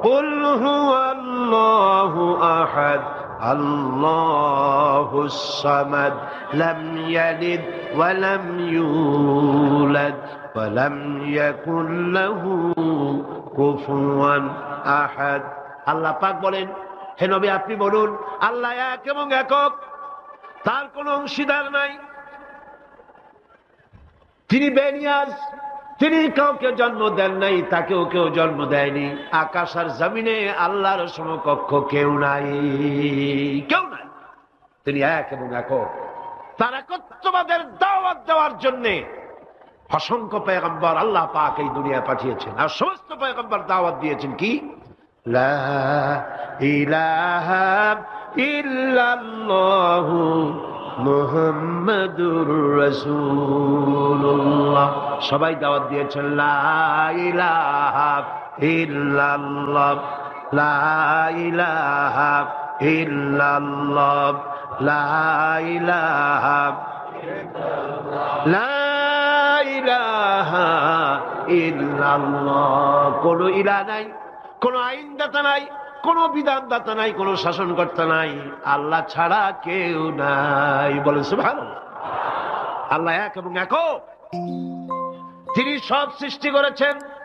কুল হুয়াল্লাহু আহাদ আল্লাহুস সামাদ লাম ইয়ালিদ ওয়া লাম ইউলাদ ওয়া লাম ইয়াকুল লাহু কুফুয়ান আহাদ। আল্লাহ পাক বলেন, হে নবী আপনি বলুন, আল্লাহ এক এবং একক, তার কোনো অংশীদার নাই, তিনি বেনিয়াজ, তিনি কাউকে জন্ম দেন নাই, তাকেও কেউ জন্ম দেয়নি। আকাশ আর জমিনে আল্লাহর সমকক্ষ কেউ নাই, কেউ নাই। তিনি এক এবং একক। তার একত্ববাদের দাওয়াত দেওয়ার জন্যে অসংখ্য পয়গম্বর আল্লাহ পাক এই দুনিয়া পাঠিয়েছেন, আর সমস্ত পয়গম্বর দাওয়াত দিয়েছেন কি, লা ইলাহা ইল্লাল্লাহু মুহাম্মাদুর রাসূলুল্লাহ। সবাই দাওয়াত দিয়েছেন লা ইলাহা ইল্লাল্লাহ, লা ইলাহা ইল্লাল্লাহ, লা ইলাহা লা ইলাহা ইল্লাল্লাহ। কোন ইলাহ নাই, কোন আইনদাতা নাই, কোন বিধানদাতা নাই, কোন শাসনকর্তা নাই, আল্লাহ ছাড়া কেউ নাই। বলেন সুবহানাল্লাহ। আল্লাহ এক এবং একক, তিনি সব সৃষ্টি করেছেন।